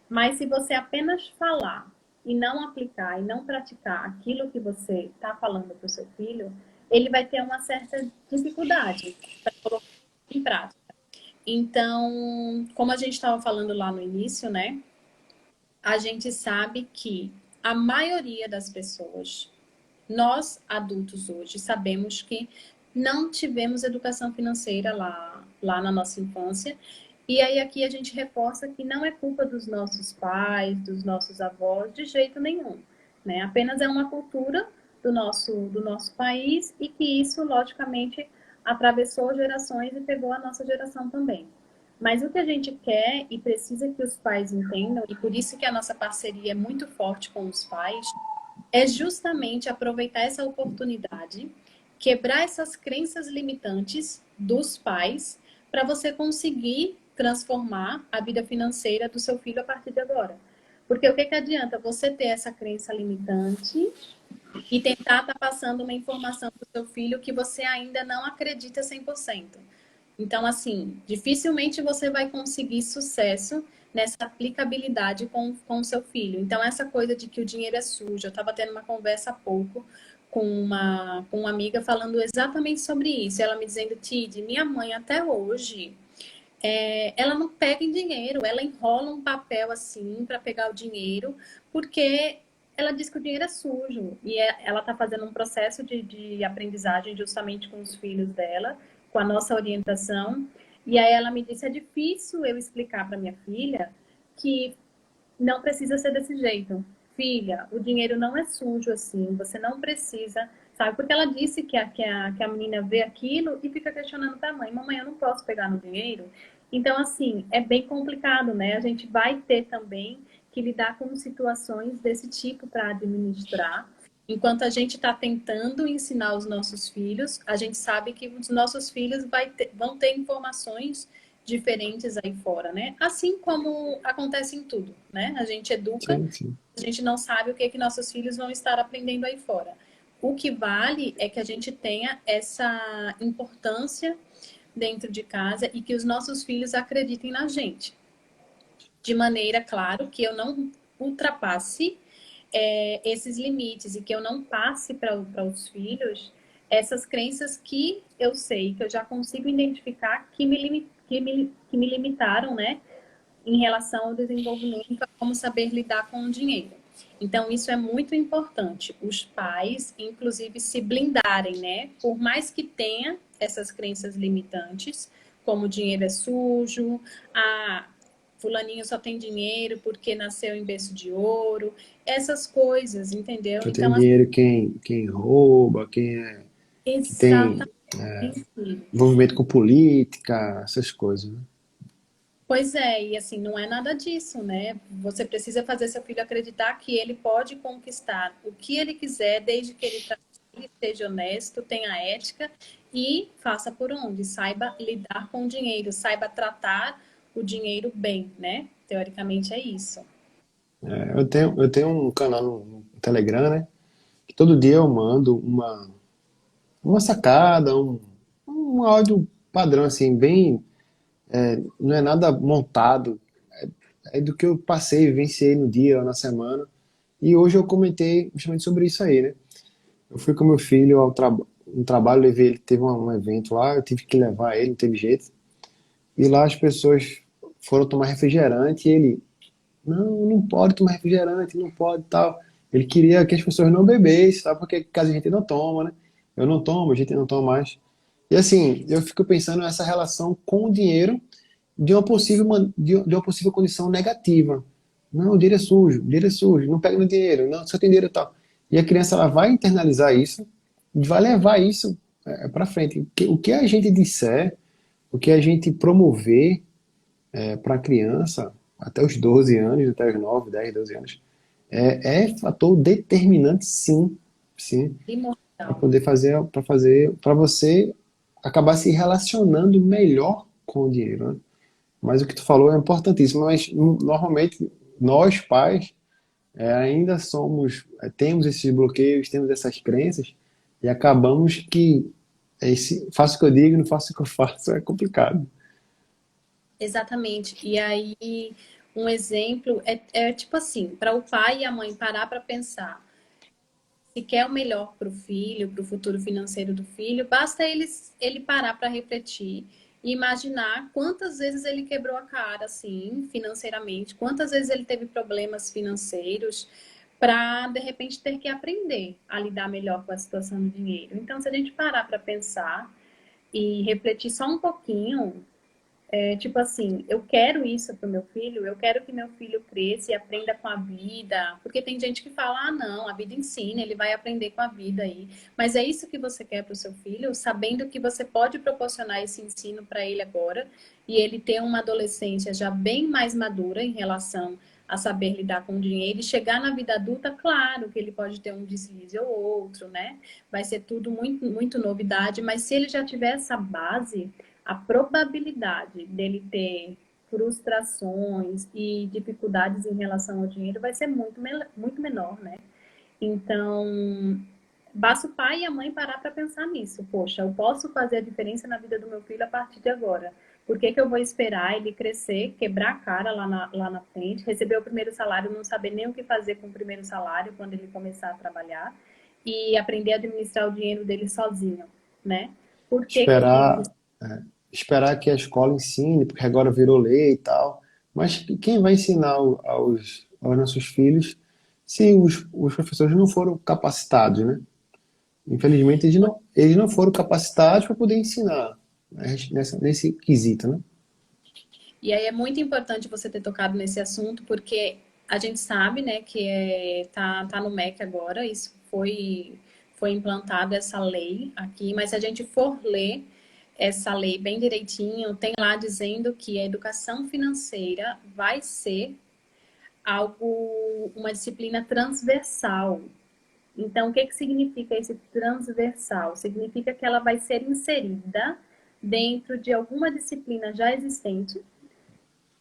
Mas se você apenas falar e não aplicar e não praticar aquilo que você está falando para o seu filho, ele vai ter uma certa dificuldade para colocar em prática. Então, como a gente estava falando lá no início, né? A gente sabe que a maioria das pessoas, nós adultos hoje, sabemos que não tivemos educação financeira lá na nossa infância. E aí aqui a gente reforça que não é culpa dos nossos pais, dos nossos avós, de jeito nenhum, né? Apenas é uma cultura do nosso país e que isso, logicamente, atravessou gerações e pegou a nossa geração também. Mas o que a gente quer e precisa que os pais entendam, e por isso que a nossa parceria é muito forte com os pais, é justamente aproveitar essa oportunidade, quebrar essas crenças limitantes dos pais, para você conseguir transformar a vida financeira do seu filho a partir de agora. Porque o que, que adianta você ter essa crença limitante e tentar estar passando uma informação para o seu filho que você ainda não acredita 100%. Então, assim, dificilmente você vai conseguir sucesso nessa aplicabilidade com o seu filho. Então, essa coisa de que o dinheiro é sujo. Eu estava tendo uma conversa há pouco com uma amiga falando exatamente sobre isso. Ela me dizendo, Tid, minha mãe até hoje, ela não pega em dinheiro, ela enrola um papel assim para pegar o dinheiro, porque ela diz que o dinheiro é sujo. E ela está fazendo um processo de aprendizagem justamente com os filhos dela, com a nossa orientação. E aí ela me disse: é difícil eu explicar para minha filha que não precisa ser desse jeito. Filha, o dinheiro não é sujo assim, você não precisa, sabe? Porque ela disse que a menina vê aquilo e fica questionando para a mãe: mamãe, eu não posso pegar no dinheiro? Então, assim, é bem complicado, né? A gente vai ter também que lidar com situações desse tipo para administrar. Enquanto a gente está tentando ensinar os nossos filhos, a gente sabe que os nossos filhos vão ter informações diferentes aí fora, né? Assim como acontece em tudo, né? A gente educa, Sim, sim. a gente não sabe o que que nossos filhos vão estar aprendendo aí fora. O que vale é que a gente tenha essa importância dentro de casa e que os nossos filhos acreditem na gente. De maneira, claro, que eu não ultrapasse esses limites e que eu não passe para os filhos essas crenças que eu sei, que eu já consigo identificar que me limitaram, né, em relação ao desenvolvimento, a como saber lidar com o dinheiro. Então, isso é muito importante. Os pais, inclusive, se blindarem, né? Por mais que tenha essas crenças limitantes, como o dinheiro é sujo, a fulaninho só tem dinheiro porque nasceu em berço de ouro, essas coisas, entendeu? Só tem Então, dinheiro quem rouba, que tem exatamente. envolvimento com política, essas coisas, né? Pois é, e assim, não é nada disso, né? Você precisa fazer seu filho acreditar que ele pode conquistar o que ele quiser, desde que ele trabalhe, seja honesto, tenha ética e faça por onde, saiba lidar com o dinheiro, saiba tratar o dinheiro bem, né? Teoricamente é isso. Eu tenho um canal no Telegram, né? Que todo dia eu mando uma sacada, um áudio padrão, assim, bem. Não é nada montado, é do que eu passei, vivenciei no dia ou na semana. E hoje eu comentei justamente sobre isso aí, né? Eu fui com meu filho um trabalho, levei ele, teve um evento lá, eu tive que levar ele, não teve jeito. E lá as pessoas foram tomar refrigerante e ele, não pode tomar refrigerante, não pode tal. Ele queria que as pessoas não bebessem, sabe? Porque em casa a gente não toma, né? Eu não tomo, a gente não toma mais. E assim, eu fico pensando nessa relação com o dinheiro de uma possível condição negativa. Não, o dinheiro é sujo, o dinheiro é sujo, não pega no dinheiro, não, só tem dinheiro e tal. E a criança ela vai internalizar isso e vai levar isso para frente. O que a gente disser, o que a gente promover para a criança, até os 12 anos, até os 9, 10, 12 anos, é fator determinante, sim, sim, para Primordial. poder para você acabar se relacionando melhor com o dinheiro, né? Mas o que tu falou é importantíssimo, mas normalmente nós pais ainda temos esses bloqueios, temos essas crenças e acabamos que faço o que eu digo, não faço o que eu faço, é complicado. Exatamente. E aí, um exemplo é tipo assim, para o pai e a mãe parar para pensar. Se quer o melhor para o filho, para o futuro financeiro do filho, basta ele parar para refletir e imaginar quantas vezes ele quebrou a cara, assim, financeiramente, quantas vezes ele teve problemas financeiros para, de repente, ter que aprender a lidar melhor com a situação do dinheiro. Então, se a gente parar para pensar e refletir só um pouquinho, tipo assim, eu quero isso pro meu filho, eu quero que meu filho cresça e aprenda com a vida. Porque tem gente que fala, ah, não, a vida ensina, ele vai aprender com a vida aí. Mas é isso que você quer pro seu filho, sabendo que você pode proporcionar esse ensino para ele agora e ele ter uma adolescência já bem mais madura em relação a saber lidar com o dinheiro e chegar na vida adulta, claro que ele pode ter um deslize ou outro, né? Vai ser tudo muito, muito novidade, mas se ele já tiver essa base, a probabilidade dele ter frustrações e dificuldades em relação ao dinheiro vai ser muito menor, né? Então, basta o pai e a mãe parar para pensar nisso. Poxa, eu posso fazer a diferença na vida do meu filho a partir de agora. Por que que eu vou esperar ele crescer, quebrar a cara lá na frente, receber o primeiro salário, não saber nem o que fazer com o primeiro salário quando ele começar a trabalhar e aprender a administrar o dinheiro dele sozinho, né? Por que que eu tenho que... Esperar, esperar que a escola ensine, porque agora virou lei e tal. Mas quem vai ensinar aos nossos filhos se os professores não foram capacitados, né? Infelizmente, eles não foram capacitados para poder ensinar, né, nesse quesito, né? E aí é muito importante você ter tocado nesse assunto, porque a gente sabe, né, que tá no MEC agora, isso foi implantado essa lei aqui, mas se a gente for ler essa lei bem direitinho, tem lá dizendo que a educação financeira vai ser algo, uma disciplina transversal. Então, o que que significa esse transversal? Significa que ela vai ser inserida dentro de alguma disciplina já existente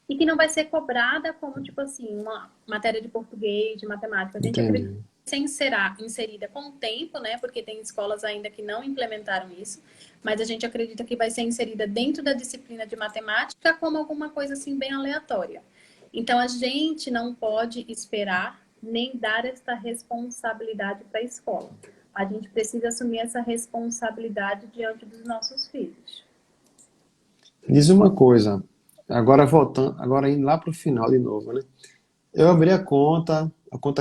e que não vai ser cobrada como, tipo assim, uma matéria de português, de matemática. A gente acredita Entendi. que vai ser inserida com o tempo, né? Porque tem escolas ainda que não implementaram isso, mas a gente acredita que vai ser inserida dentro da disciplina de matemática como alguma coisa assim bem aleatória. Então a gente não pode esperar nem dar esta responsabilidade para a escola. A gente precisa assumir essa responsabilidade diante dos nossos filhos. Diz uma coisa, agora voltando, agora indo lá para o final de novo, né? Eu abri a conta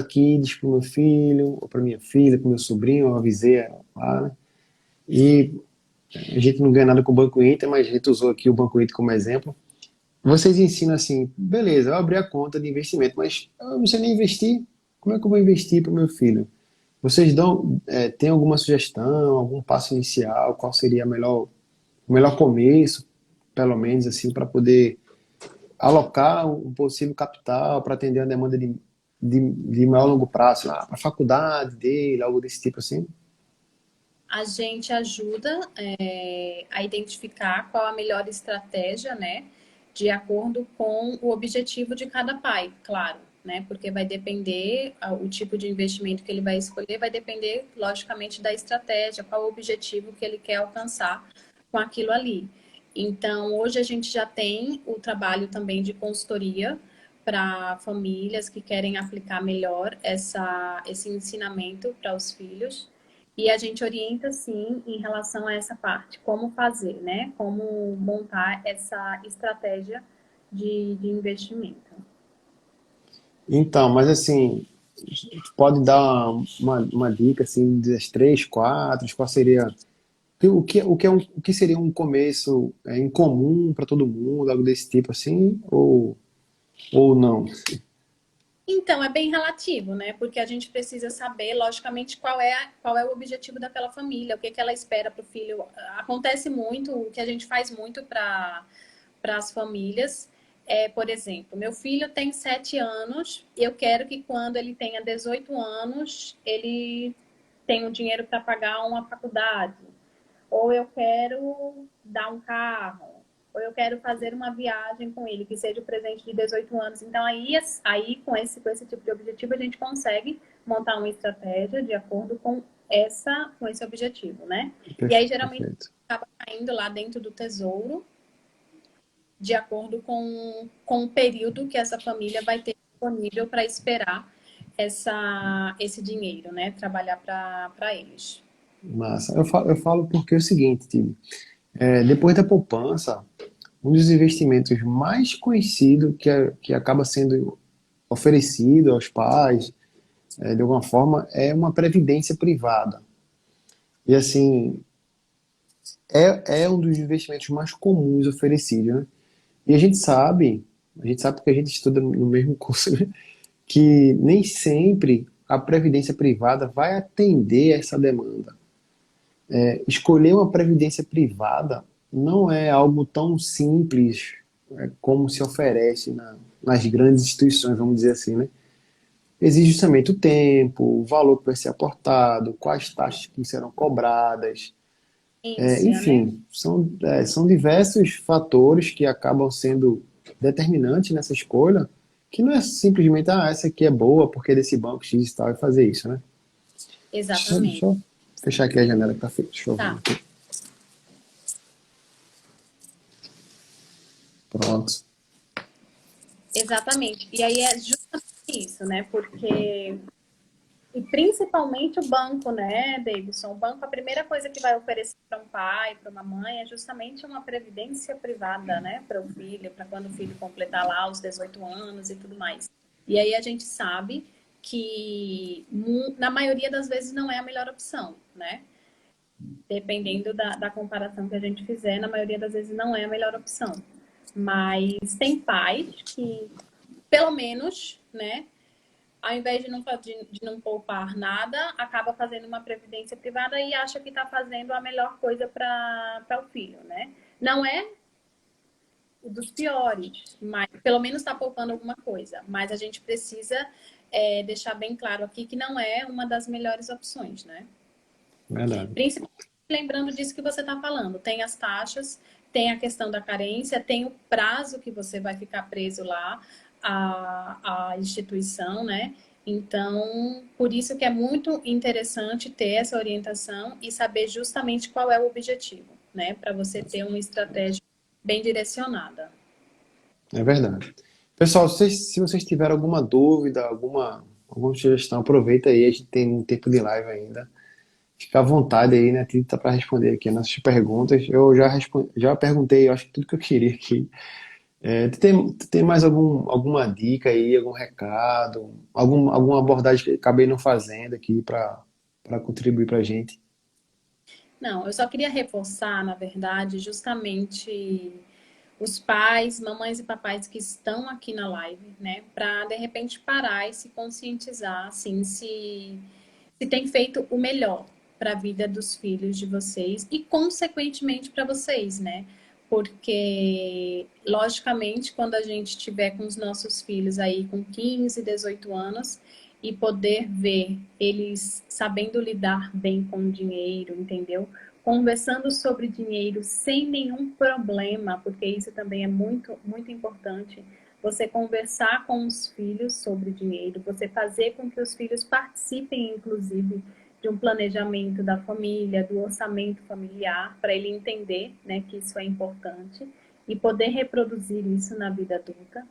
Kids para o meu filho, ou para minha filha, para o meu sobrinho, eu avisei lá, né? E a gente não ganha nada com o Banco Inter, mas a gente usou aqui o Banco Inter como exemplo. Vocês ensinam assim, beleza, eu abri a conta de investimento, mas eu não sei nem investir, como é que eu vou investir para o meu filho? Vocês tem alguma sugestão, algum passo inicial, qual seria o melhor começo, pelo menos assim, para poder alocar um possível capital para atender a demanda de maior longo prazo, para a faculdade dele, algo desse tipo assim? A gente ajuda a identificar qual a melhor estratégia, né? De acordo com o objetivo de cada pai, claro, né? Porque vai depender, o tipo de investimento que ele vai escolher, vai depender, logicamente, da estratégia, qual o objetivo que ele quer alcançar com aquilo ali. Então, hoje a gente já tem o trabalho também de consultoria para famílias que querem aplicar melhor esse ensinamento para os filhos. E a gente orienta, sim, em relação a essa parte, como fazer, né? Como montar essa estratégia de investimento. Então, mas assim, pode dar uma dica assim, das três, quatro, qual seria o que seria um começo em comum para todo mundo, algo desse tipo assim, ou não? Então, é bem relativo, né? Porque a gente precisa saber, logicamente, qual é o objetivo daquela família, o que, que ela espera para o filho. Acontece muito, o que a gente faz muito para as famílias é, por exemplo, meu filho tem 7 anos, eu quero que quando ele tenha 18 anos, ele tenha o dinheiro para pagar uma faculdade. Ou eu quero dar um carro, ou eu quero fazer uma viagem com ele, que seja o presente de 18 anos. Então, aí com esse tipo de objetivo, a gente consegue montar uma estratégia de acordo com esse objetivo, né? E aí, geralmente, Perfeito. acaba caindo lá dentro do tesouro, de acordo com o período que essa família vai ter disponível para esperar esse dinheiro, né? Trabalhar para eles. Massa. Eu falo porque é o seguinte, time. Depois da poupança, um dos investimentos mais conhecidos que acaba sendo oferecido aos pais, de alguma forma, é uma previdência privada. E assim, é um dos investimentos mais comuns oferecidos, né? E a gente sabe porque a gente estuda no mesmo curso, né? Que nem sempre a previdência privada vai atender a essa demanda. Escolher uma previdência privada não é algo tão simples como se oferece nas grandes instituições, vamos dizer assim, né? Exige justamente o tempo, o valor que vai ser aportado, quais taxas que serão cobradas, Né? enfim, são diversos fatores que acabam sendo determinantes nessa escolha, que não é simplesmente, essa aqui é boa porque é desse banco X e tal, e fazer isso, né? Deixa Exatamente. eu fechar aqui a janela que tá chovendo Tá, aqui. Pronto. exatamente. E aí é justamente isso, né? Porque, e principalmente o banco, né, Davidson? O banco, a primeira coisa que vai oferecer para um pai, para uma mãe, é justamente uma previdência privada, né, para o filho, para quando o filho completar lá os 18 anos e tudo mais. E aí a gente sabe que, na maioria das vezes, não é a melhor opção, né? Dependendo da comparação que a gente fizer, na maioria das vezes não é a melhor opção. Mas tem pais que, pelo menos, né, ao invés de não poupar nada, acaba fazendo uma previdência privada e acha que está fazendo a melhor coisa para o filho, né? Não é dos piores, mas pelo menos está poupando alguma coisa. Mas a gente precisa deixar bem claro aqui que não é uma das melhores opções, né? Verdade. Principalmente lembrando disso que você está falando. Tem as taxas, tem a questão da carência, tem o prazo que você vai ficar preso lá à instituição, né? Então, por isso que é muito interessante ter essa orientação e saber justamente qual é o objetivo, né? Para você ter uma estratégia bem direcionada. É verdade. Pessoal, se vocês tiverem alguma dúvida, alguma sugestão, aproveita aí, a gente tem um tempo de live ainda. Fica à vontade aí, né, Tita, para responder aqui as nossas perguntas. Eu já perguntei, eu acho que tudo que eu queria aqui. Tu tem mais alguma dica aí, algum recado, alguma abordagem que eu acabei não fazendo aqui para contribuir para a gente? Não, eu só queria reforçar, na verdade, justamente os pais, mamães e papais que estão aqui na live, né, para de repente parar e se conscientizar, assim, se tem feito o melhor para a vida dos filhos de vocês e, consequentemente, para vocês, né? Porque, logicamente, quando a gente estiver com os nossos filhos aí com 15, 18 anos e poder ver eles sabendo lidar bem com o dinheiro, entendeu? Conversando sobre dinheiro sem nenhum problema, porque isso também é muito, muito importante. Você conversar com os filhos sobre dinheiro, você fazer com que os filhos participem, inclusive, de um planejamento da família, do orçamento familiar, para ele entender, né, que isso é importante e poder reproduzir isso na vida adulta.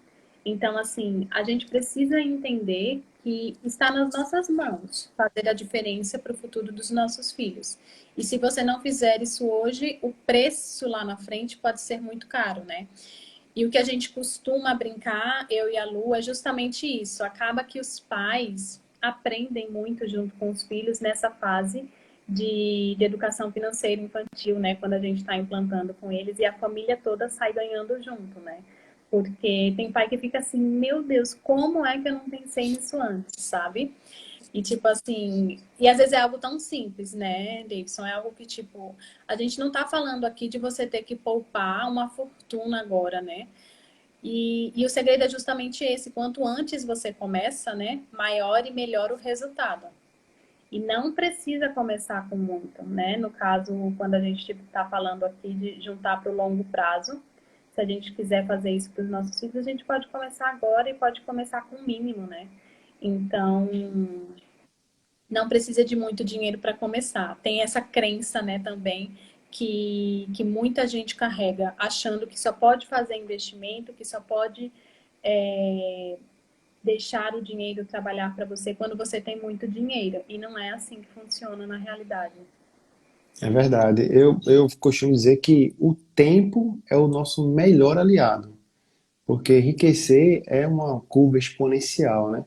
Então, assim, a gente precisa entender que está nas nossas mãos fazer a diferença para o futuro dos nossos filhos. E se você não fizer isso hoje, o preço lá na frente pode ser muito caro, né? E o que a gente costuma brincar, eu e a Lu, é justamente isso. Acaba que os pais aprendem muito junto com os filhos nessa fase de educação financeira infantil, né? Quando a gente está implantando com eles e a família toda sai ganhando junto, né? Porque tem pai que fica assim, meu Deus, como é que eu não pensei nisso antes, sabe? E tipo assim, e às vezes é algo tão simples, né, Davidson? É algo que, tipo, a gente não tá falando aqui de você ter que poupar uma fortuna agora, né? E o segredo é justamente esse: quanto antes você começa, né, maior e melhor o resultado. E não precisa começar com muito, né? No caso, quando a gente está falando aqui de juntar para o longo prazo, se a gente quiser fazer isso para os nossos filhos, a gente pode começar agora e pode começar com o mínimo, né? Então, não precisa de muito dinheiro para começar. Tem essa crença, né, também, que muita gente carrega, achando que só pode fazer investimento, que só pode deixar o dinheiro trabalhar para você quando você tem muito dinheiro. E não é assim que funciona na realidade. É verdade. Eu costumo dizer que o tempo é o nosso melhor aliado, porque enriquecer é uma curva exponencial, né?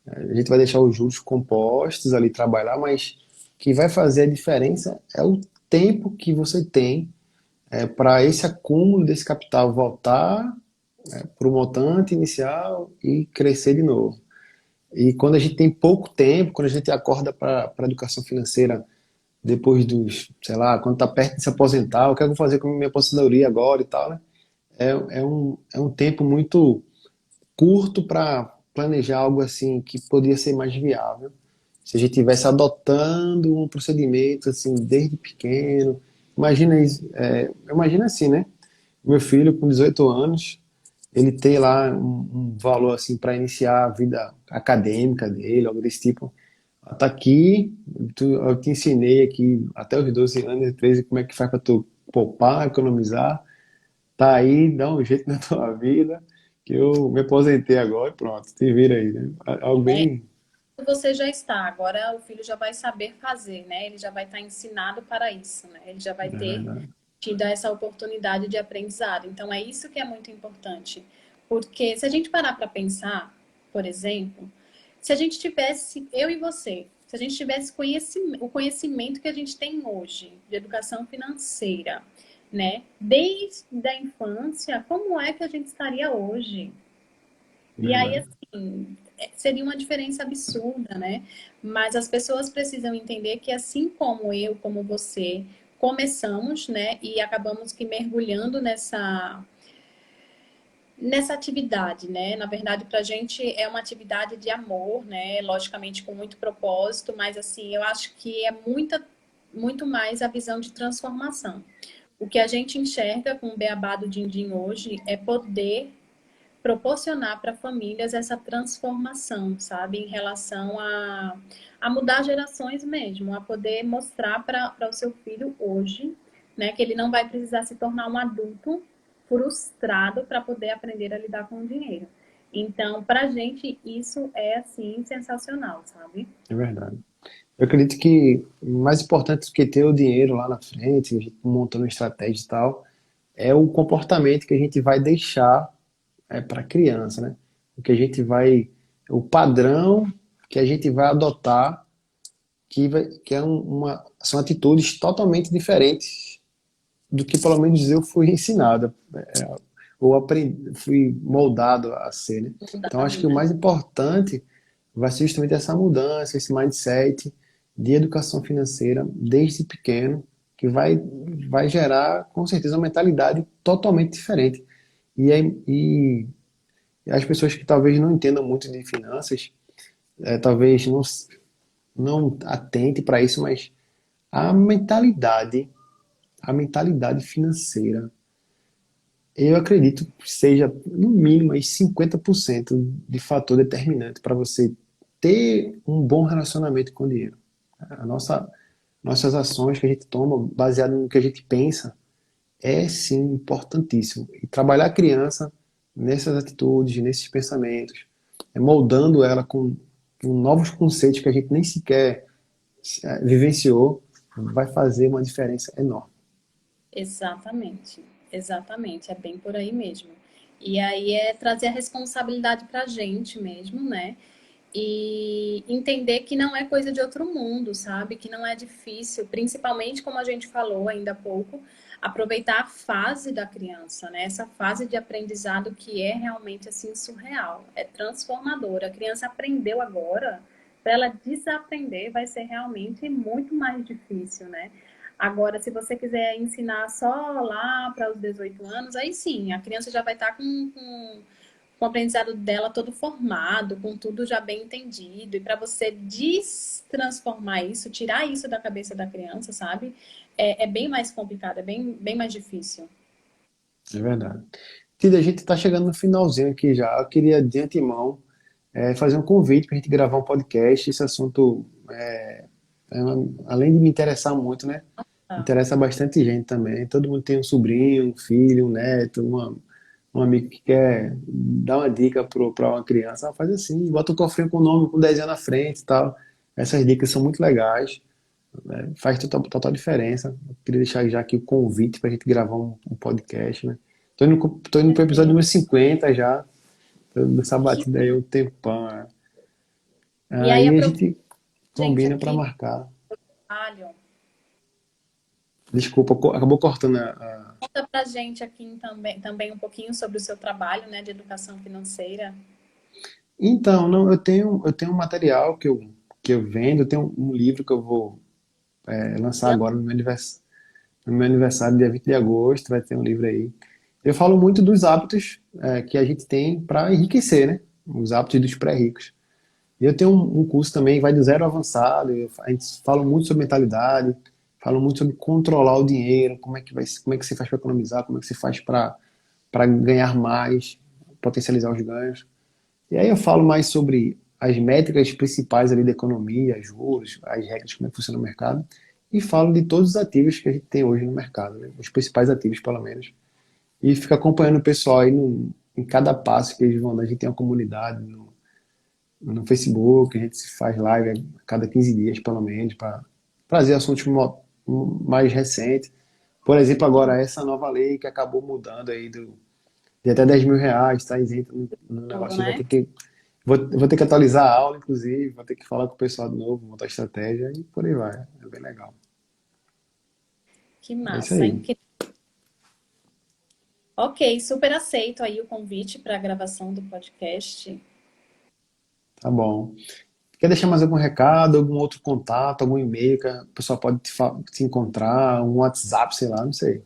A gente vai deixar os juros compostos ali trabalhar, mas o que vai fazer a diferença é o tempo que você tem para esse acúmulo desse capital voltar para o montante inicial e crescer de novo. E quando a gente tem pouco tempo, quando a gente acorda para a educação financeira depois dos, sei lá, quando está perto de se aposentar, o que eu vou fazer com a minha aposentadoria agora e tal, né? É um tempo muito curto para planejar algo assim que poderia ser mais viável. Se a gente tivesse adotando um procedimento assim desde pequeno, imagina isso, imagina assim, né? Meu filho com 18 anos, ele tem lá um valor assim para iniciar a vida acadêmica dele, algo desse tipo. Tá aqui, eu te ensinei aqui até os 12 anos, 13, como é que faz para tu poupar, economizar. Tá aí, dá um jeito na tua vida, que eu me aposentei agora e pronto, te vira aí, né? Algo É, bem. você já está, agora o filho já vai saber fazer, né? Ele já vai estar ensinado para isso, né? Ele já vai É ter verdade. tido essa oportunidade de aprendizado. Então é isso que é muito importante. Porque se a gente parar para pensar, por exemplo, se a gente tivesse, eu e você, se a gente tivesse o conhecimento que a gente tem hoje de educação financeira, né? Desde a infância, como é que a gente estaria hoje? E aí, Verdade. assim, seria uma diferença absurda, né? Mas as pessoas precisam entender que, assim como eu, como você, começamos, né? E acabamos que mergulhando nessa atividade, né? Na verdade, para a gente é uma atividade de amor, né? Logicamente com muito propósito, mas assim, eu acho que é muito mais a visão de transformação. O que a gente enxerga com o Beabá do Dindim hoje é poder proporcionar para famílias essa transformação, sabe? Em relação a mudar gerações mesmo, a poder mostrar para o seu filho hoje, né, que ele não vai precisar se tornar um adulto frustrado para poder aprender a lidar com o dinheiro. Então, para a gente, isso é, assim, sensacional, sabe? É verdade. Eu acredito que mais importante do que ter o dinheiro lá na frente, a gente montando estratégia e tal, é o comportamento que a gente vai deixar para a criança, né? O que a gente vai, o padrão que a gente vai adotar, que é são atitudes totalmente diferentes do que pelo menos eu fui ensinado, ou aprendi, fui moldado a ser, né? Então acho que o Né? mais importante vai ser justamente essa mudança, esse mindset de educação financeira desde pequeno, que vai gerar com certeza uma mentalidade totalmente diferente. E as pessoas que talvez não entendam muito de finanças, talvez não atente para isso, mas a mentalidade, a mentalidade financeira, eu acredito que seja no mínimo aí 50% de fator determinante para você ter um bom relacionamento com o dinheiro. A nossas ações que a gente toma, baseado no que a gente pensa, é sim importantíssimo. E trabalhar a criança nessas atitudes, nesses pensamentos, moldando ela com novos conceitos que a gente nem sequer vivenciou, vai fazer uma diferença enorme. Exatamente, exatamente, é bem por aí mesmo. E aí é trazer a responsabilidade para a gente mesmo, né? E entender que não é coisa de outro mundo, sabe? Que não é difícil, principalmente como a gente falou ainda há pouco, aproveitar a fase da criança, né? Essa fase de aprendizado que é realmente assim surreal, é transformadora. A criança aprendeu agora, para ela desaprender vai ser realmente muito mais difícil, né? Agora, se você quiser ensinar só lá para os 18 anos, aí sim, a criança já vai estar com o aprendizado dela todo formado, com tudo já bem entendido. E para você destransformar isso, tirar isso da cabeça da criança, sabe? É bem mais complicado, é bem mais difícil. É verdade. Tida, a gente está chegando no finalzinho aqui já. Eu queria, de antemão, fazer um convite para a gente gravar um podcast. Esse assunto, é além de me interessar muito, né? Tá. Interessa bastante gente também. Todo mundo tem um sobrinho, um filho, um neto, um amigo que quer dar uma dica para uma criança. Ah, faz assim, bota um cofrinho com o nome com 10 anos na frente e tal. Essas dicas são muito legais, né? Faz total diferença. Eu queria deixar já aqui o convite para a gente gravar um podcast, né? Tô indo pro episódio número 50 já. Tô nessa Que... batida aí há um tempão, né? E aí, Aí a aproveita, gente gente, combina para aqui, marcar. trabalho. Desculpa, acabou cortando Conta pra gente aqui também um pouquinho sobre o seu trabalho, né, de educação financeira. Então, não, eu tenho um material que eu vendo, eu tenho um livro que eu vou lançar agora no meu aniversário, dia 20 de agosto, vai ter um livro aí. Eu falo muito dos hábitos que a gente tem para enriquecer, né? Os hábitos dos pré-ricos. E eu tenho um curso também, que vai do zero ao avançado, a gente fala muito sobre mentalidade, fala muito sobre controlar o dinheiro, como é que você faz para economizar, como é que você faz para ganhar mais, potencializar os ganhos. E aí eu falo mais sobre as métricas principais ali da economia, juros, as regras, como é que funciona o mercado, e falo de todos os ativos que a gente tem hoje no mercado, né? Os principais ativos, pelo menos. E fico acompanhando o pessoal aí em cada passo que eles vão dar. A gente tem uma comunidade no Facebook, a gente se faz live a cada 15 dias, pelo menos, para trazer assuntos mais recentes. Por exemplo, agora essa nova lei que acabou mudando aí de até R$ 10.000, está isento no Novo, negócio, a gente vai né? ter que vou ter que atualizar a aula, inclusive, vou ter que falar com o pessoal de novo, montar estratégia e por aí vai. É bem legal. Que É isso massa, aí. incrível. Ok, super aceito aí o convite para a gravação do podcast. Tá bom. Quer deixar mais algum recado, algum outro contato, algum e-mail que a pessoa pode te encontrar, um WhatsApp, sei lá, não sei.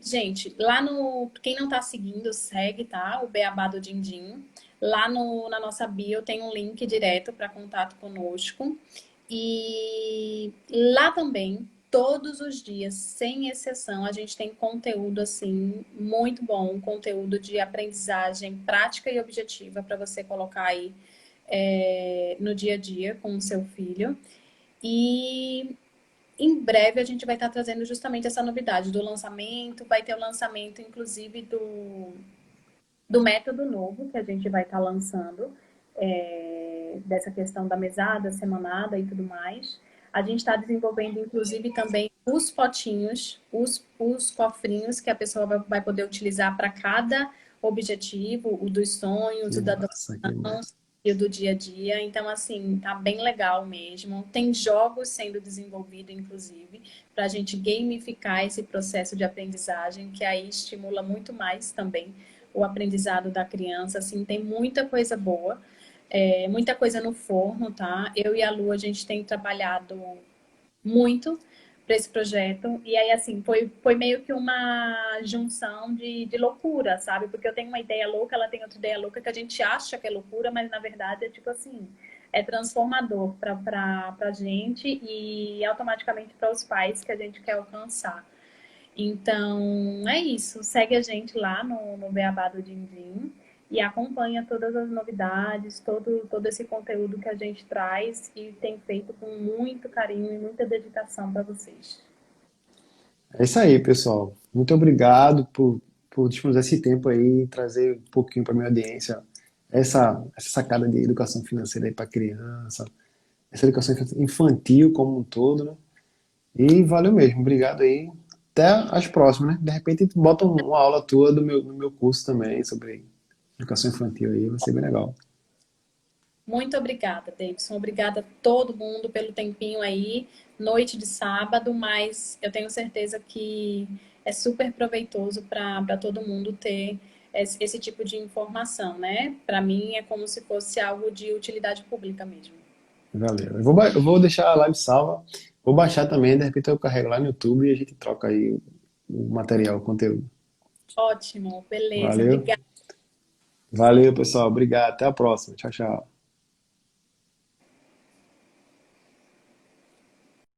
Gente, lá no. Quem não tá seguindo, segue, tá? O Beabá do Dindim. Lá no, na nossa bio tem um link direto para contato conosco. E lá também, todos os dias, sem exceção, a gente tem conteúdo assim muito bom, conteúdo de aprendizagem prática e objetiva para você colocar aí no dia a dia com o seu filho. E em breve a gente vai estar trazendo justamente essa novidade do lançamento, vai ter o lançamento, inclusive, do método novo que a gente vai estar lançando, dessa questão da mesada, semanada e tudo mais. A gente está desenvolvendo, inclusive, também os potinhos, os cofrinhos que a pessoa vai poder utilizar para cada objetivo, o dos sonhos, Que o da massa, que massa. e o do dia a dia. Então, assim, tá bem legal mesmo. Tem jogos sendo desenvolvidos, inclusive, para a gente gamificar esse processo de aprendizagem, que aí estimula muito mais também o aprendizado da criança. Assim, tem muita coisa boa, muita coisa no forno, tá? Eu e a Lu, a gente tem trabalhado muito para esse projeto. E aí, assim, foi meio que uma junção de loucura, sabe? Porque eu tenho uma ideia louca, ela tem outra ideia louca que a gente acha que é loucura, mas na verdade é tipo assim, é transformador para a gente e automaticamente para os pais que a gente quer alcançar. Então, é isso. Segue a gente lá no Beabá do Dindim e acompanha todas as novidades, todo esse conteúdo que a gente traz e tem feito com muito carinho e muita dedicação para vocês. É isso aí, pessoal. Muito obrigado por disponibilizar esse tempo aí e trazer um pouquinho para minha audiência essa sacada de educação financeira aí para criança, essa educação infantil como um todo, né? E valeu mesmo, obrigado aí. Até as próximas, né? De repente, bota uma aula tua no meu curso também sobre educação infantil aí, vai ser bem legal. Muito obrigada, Davidson. Obrigada a todo mundo pelo tempinho aí, noite de sábado, mas eu tenho certeza que é super proveitoso para todo mundo ter esse tipo de informação, né? Para mim é como se fosse algo de utilidade pública mesmo. Valeu. Eu vou deixar a live salva, vou baixar também, de repente eu carrego lá no YouTube e a gente troca aí o material, o conteúdo. Ótimo, beleza, Valeu? obrigada. Valeu, pessoal. Obrigado. Até a próxima. Tchau, tchau.